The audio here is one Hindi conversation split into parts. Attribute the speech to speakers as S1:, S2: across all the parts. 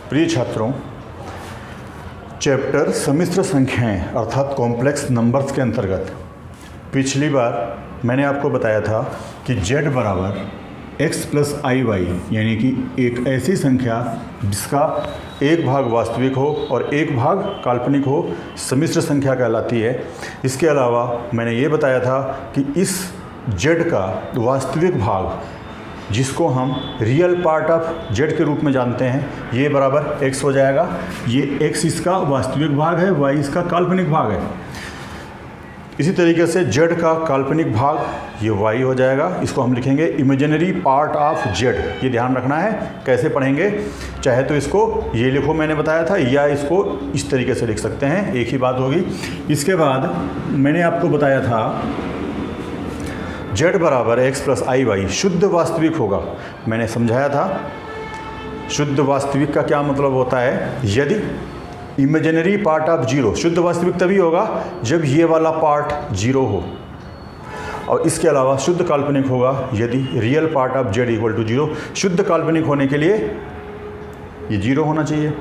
S1: प्रिय छात्रों, चैप्टर सम्मिश्र संख्याएं अर्थात कॉम्प्लेक्स नंबर्स के अंतर्गत पिछली बार मैंने आपको बताया था कि z बराबर x प्लस आई वाई, यानी कि एक ऐसी संख्या जिसका एक भाग वास्तविक हो और एक भाग काल्पनिक हो सम्मिश्र संख्या कहलाती है। इसके अलावा मैंने ये बताया था कि इस z का वास्तविक भाग, जिसको हम रियल पार्ट ऑफ z के रूप में जानते हैं, ये बराबर x हो जाएगा। ये x इसका वास्तविक भाग है, y इसका काल्पनिक भाग है। इसी तरीके से z का काल्पनिक भाग ये y हो जाएगा। इसको हम लिखेंगे इमेजिनरी पार्ट ऑफ z। ये ध्यान रखना है, कैसे पढ़ेंगे, चाहे तो इसको ये लिखो मैंने बताया था, या इसको इस तरीके से लिख सकते हैं, एक ही बात होगी। इसके बाद मैंने आपको बताया था z बराबर x प्लस आई वाई शुद्ध वास्तविक होगा। मैंने समझाया था शुद्ध वास्तविक का क्या मतलब होता है। यदि इमेजिनरी पार्ट ऑफ जीरो, शुद्ध वास्तविक तभी होगा जब ये वाला पार्ट जीरो हो, और इसके अलावा शुद्ध काल्पनिक होगा यदि real part of z equal to zero. शुद्ध काल्पनिक होने के लिए ये जीरो होना चाहिए।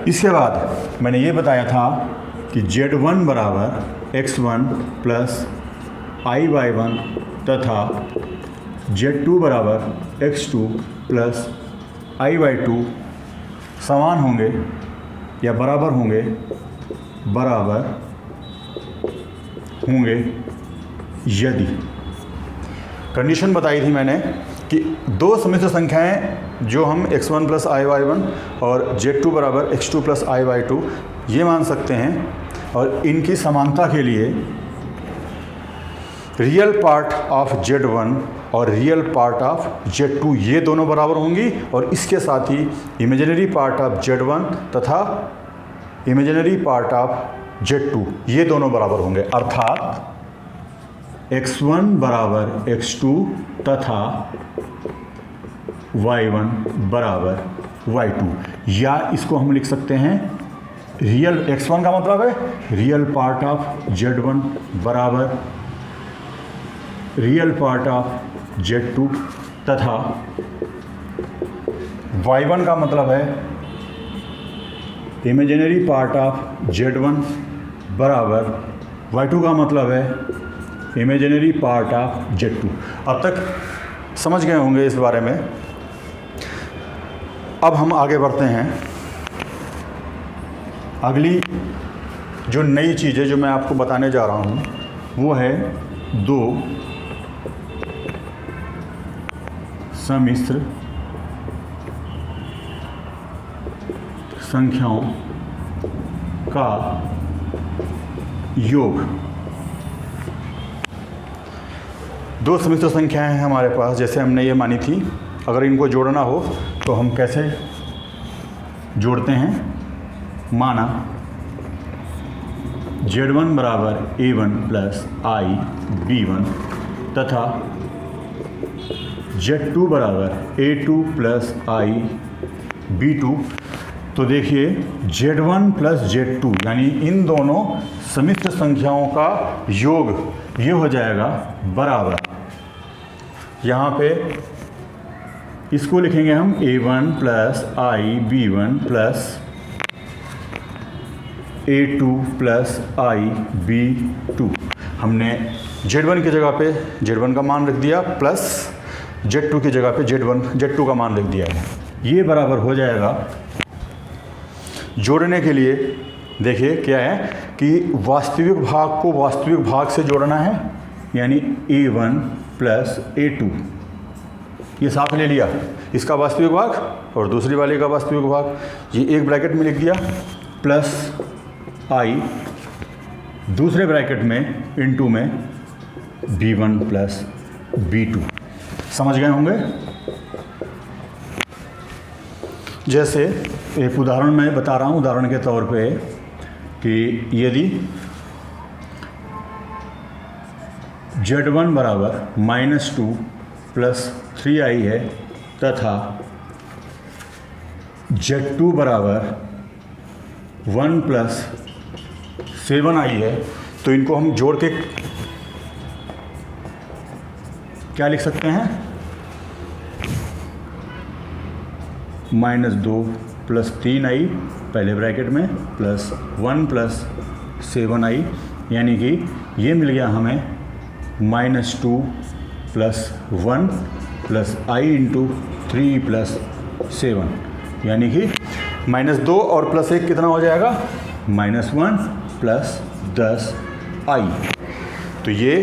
S1: इसके बाद मैंने ये बताया था कि z1 बराबर x1 प्लस आई वाई वन तथा z2 बराबर x2 plus I Y to समान होंगे या बराबर होंगे यदि कंडीशन बताई थी मैंने कि दो सम्मिश्र संख्याएं जो हम x1 प्लस आई वाई वन और z2 बराबर x2 plus I Y to ये मान सकते हैं, और इनकी समानता के लिए रियल पार्ट ऑफ z1 और रियल पार्ट ऑफ z2 ये दोनों बराबर होंगी, और इसके साथ ही इमेजिनरी पार्ट ऑफ z1 तथा इमेजिनरी पार्ट ऑफ z2 ये दोनों बराबर होंगे। अर्थात x1 बराबर x2 तथा y1 बराबर y2, या इसको हम लिख सकते हैं रियल x1 का मतलब है रियल पार्ट ऑफ z1 बराबर रियल पार्ट ऑफ z2 तथा y1 का मतलब है इमेजिनरी पार्ट ऑफ z1 बराबर y2 का मतलब है इमेजिनरी पार्ट ऑफ z2। अब तक समझ गए होंगे इस बारे में। अब हम आगे बढ़ते हैं। अगली जो नई चीज़ें जो मैं आपको बताने जा रहा हूँ वो है दो सम्मिश्र संख्याओं का योग। दो सम्मिश्र संख्याएं हैं हमारे पास, जैसे हमने ये मानी थी। अगर इनको जोड़ना हो तो हम कैसे जोड़ते हैं। माना z1 बराबर a1 प्लस आई b1 तथा z2 बराबर a2 प्लस आई b2। तो देखिए z1 प्लस z2 यानी इन दोनों सम्मिश्र संख्याओं का योग ये हो जाएगा बराबर, यहाँ पे इसको लिखेंगे हम a1 प्लस आई b1 प्लस a2 प्लस आई b2। हमने z1 की जगह पे z1 का मान रख दिया, प्लस z2 की जगह पे z2 का मान लिख दिया है। ये बराबर हो जाएगा। जोड़ने के लिए देखिए क्या है कि वास्तविक भाग को वास्तविक भाग से जोड़ना है, यानी a1 प्लस a2 ये साथ ले लिया, इसका वास्तविक भाग और दूसरी वाले का वास्तविक भाग, ये एक ब्रैकेट में लिख दिया, प्लस आई दूसरे ब्रैकेट में इनटू में b1 प्लस b2। समझ गए होंगे। जैसे एक उदाहरण मैं बता रहा हूँ, उदाहरण के तौर पे कि यदि z1 बराबर -2 प्लस 3i है तथा z2 बराबर 1 प्लस 7i है, तो इनको हम जोड़ के क्या लिख सकते हैं, -2 प्लस 3i पहले ब्रैकेट में प्लस 1 प्लस 7i, यानी कि ये मिल गया हमें -2 plus 1 plus i into 3 plus 7, यानी कि -2 और प्लस 1 कितना हो जाएगा, -1 प्लस 10i। तो ये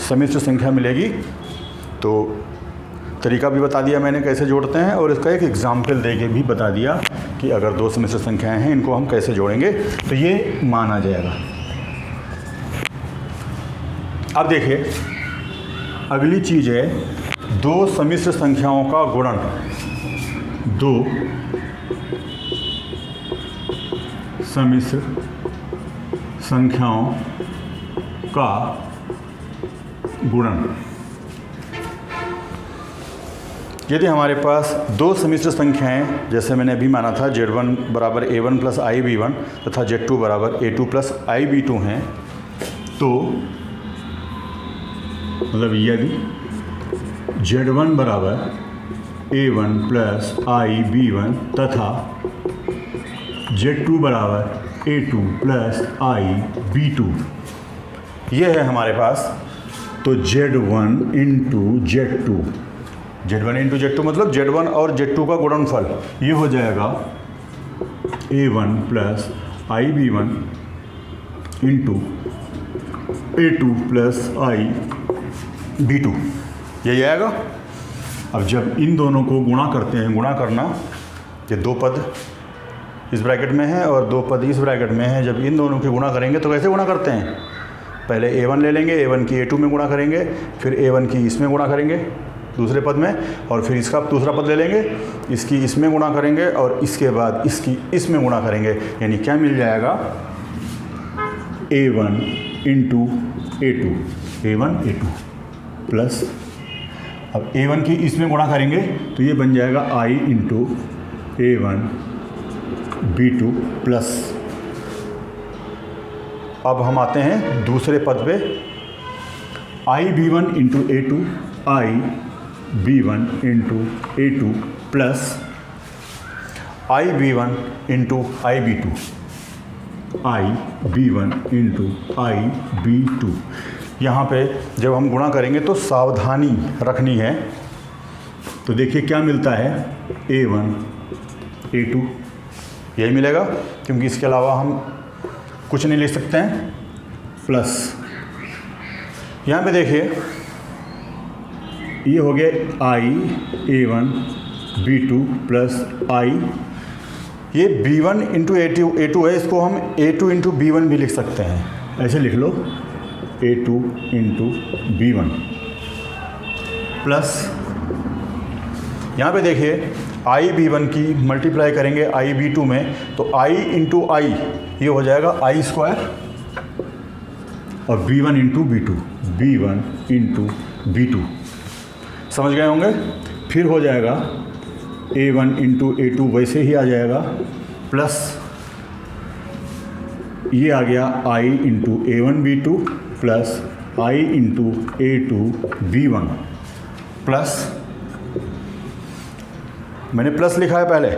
S1: सम्मिश्र संख्या मिलेगी। तो तरीका भी बता दिया मैंने कैसे जोड़ते हैं, और इसका एक एग्जाम्पल दे के भी बता दिया कि अगर दो सम्मिश्र संख्याएं हैं इनको हम कैसे जोड़ेंगे, तो ये मान आ जाएगा। अब देखिए अगली चीज़ है दो सम्मिश्र संख्याओं का गुणन। दो सम्मिश्र संख्याओं का गुणन। यदि हमारे पास दो सम्मिश्र संख्याएं, जैसे मैंने अभी माना था Z1 बराबर A1 प्लस IB1 तथा Z2 बराबर A2 प्लस IB2 हैं, तो मतलब यदि Z1 बराबर A1 प्लस IB1 तथा Z2 बराबर A2 प्लस IB2 ये है हमारे पास, तो Z1 into Z2, Z1 into Z2 मतलब Z1 और Z2 का गुणनफल, ये हो जाएगा A1 plus IB1 into A2 plus IB2, यही आएगा। अब जब इन दोनों को गुणा करते हैं, गुणा करना, ये दो पद इस ब्रैकेट में है और दो पद इस ब्रैकेट में है, जब इन दोनों की गुणा करेंगे तो कैसे गुणा करते हैं, पहले A1 ले लेंगे, A1 की A2 में गुणा करेंगे, फिर A1 की इसमें गुणा करेंगे दूसरे पद में, और फिर इसका दूसरा पद ले लेंगे, इसकी इसमें गुणा करेंगे और इसके बाद इसकी इसमें गुणा करेंगे, यानी क्या मिल जाएगा, A1 into A2, A1 A2 plus, अब A1 की इसमें गुणा करेंगे तो ये बन जाएगा I into A1 B2 plus. अब हम आते हैं दूसरे पद पे, IB1 into A2, IB1 into A2 plus IB1 into IB2, IB1 into IB2। यहाँ पे जब हम गुणा करेंगे तो सावधानी रखनी है। तो देखिए क्या मिलता है, A1 A2 यही मिलेगा, क्योंकि इसके अलावा हम कुछ नहीं लिख सकते हैं, प्लस यहाँ पे देखिए ये हो गया I A1 B2 plus I, ये B1 इंटू A2 है, इसको हम A2 इंटू B1 भी लिख सकते हैं, ऐसे लिख लो A2 इंटू B1 प्लस, यहाँ पे देखिए IB1 की मल्टीप्लाई करेंगे IB2 में, तो I इंटू I ये हो जाएगा I स्क्वायर, और B1 into B2, B1 into B2, समझ गए होंगे। फिर हो जाएगा A1 इंटू A2 वैसे ही आ जाएगा, प्लस ये आ गया I into A1 B2 plus I into A2 B1 plus, मैंने प्लस लिखा है पहले,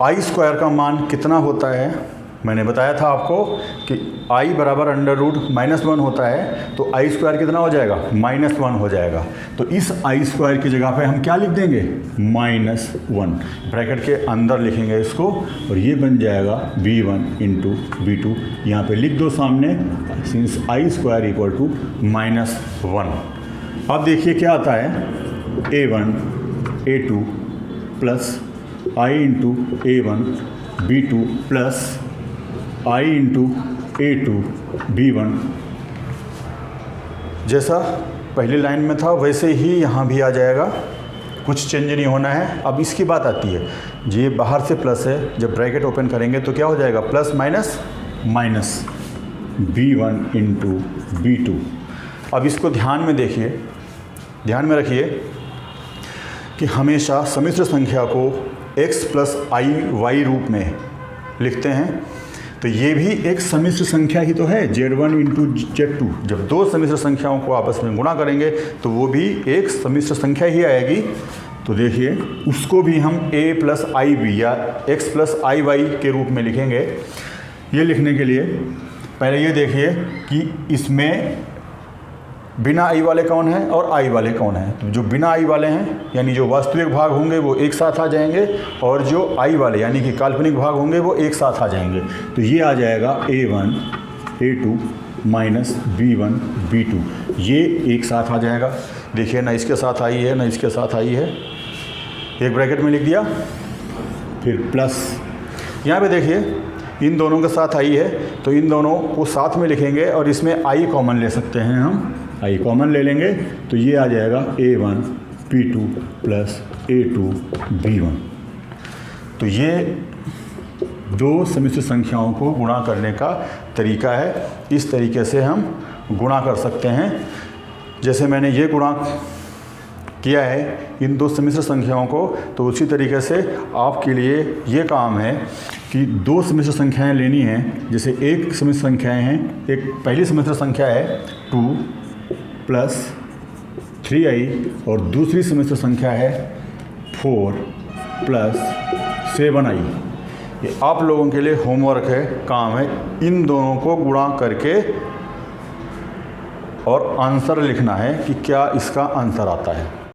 S1: I स्क्वायर का मान कितना होता है, मैंने बताया था आपको कि I बराबर अंडर रूट -1 होता है, तो I स्क्वायर कितना हो जाएगा, -1 हो जाएगा। तो इस I स्क्वायर की जगह पे हम क्या लिख देंगे, -1 ब्रैकेट के अंदर लिखेंगे इसको, और ये बन जाएगा B1 इंटू B2, यहाँ पे लिख दो सामने, since I square equal to -1। अब देखिए क्या आता है, A1 A2 plus I into A1 B2 plus I into A2 B1, जैसा पहली लाइन में था वैसे ही यहाँ भी आ जाएगा, कुछ चेंज नहीं होना है। अब इसकी बात आती है, ये बाहर से प्लस है, जब ब्रैकेट ओपन करेंगे तो क्या हो जाएगा, plus minus minus B1 into B2। अब इसको ध्यान में देखिए, ध्यान में रखिए कि हमेशा सम्मिश्र संख्या को x प्लस आई वाई रूप में लिखते हैं, तो ये भी एक सम्मिश्र संख्या ही तो है, Z1 इंटू Z2। जब दो सम्मिश्र संख्याओं को आपस में गुणा करेंगे तो वो भी एक सम्मिश्र संख्या ही आएगी। तो देखिए उसको भी हम a प्लस आई बी या x प्लस आई वाई के रूप में लिखेंगे। ये लिखने के लिए पहले ये देखिए कि इसमें बिना आई वाले कौन हैं और आई वाले कौन हैं। तो जो बिना आई वाले हैं यानी जो वास्तविक भाग होंगे वो एक साथ आ जाएंगे, और जो आई वाले यानी कि काल्पनिक भाग होंगे वो एक साथ आ जाएंगे। तो ये आ जाएगा a1 a2 minus b1 b2, ये एक साथ आ जाएगा। देखिए ना इसके साथ आई है ना इसके साथ आई है, एक ब्रैकेट में लिख दिया, फिर प्लस यहाँ पे देखिए इन दोनों के साथ आई है तो इन दोनों को साथ में लिखेंगे और इसमें आई कॉमन ले सकते हैं, हम आई कॉमन ले लेंगे तो ये आ जाएगा a1 p2 plus a2 b1। तो ये दो सम्मिश्र संख्याओं को गुणा करने का तरीका है। इस तरीके से हम गुणा कर सकते हैं। जैसे मैंने ये गुणा किया है इन दो सम्मिश्र संख्याओं को, तो उसी तरीके से आपके लिए ये काम है कि दो सम्मिश्र संख्याएं लेनी हैं। जैसे एक सम्मिश्र संख्याएं हैं, एक पहली सम्मिश्र संख्या है 2 प्लस 3i और दूसरी सम्मिश्र संख्या है 4 प्लस 7i। ये आप लोगों के लिए होमवर्क है, काम है, इन दोनों को गुणा करके और आंसर लिखना है कि क्या इसका आंसर आता है।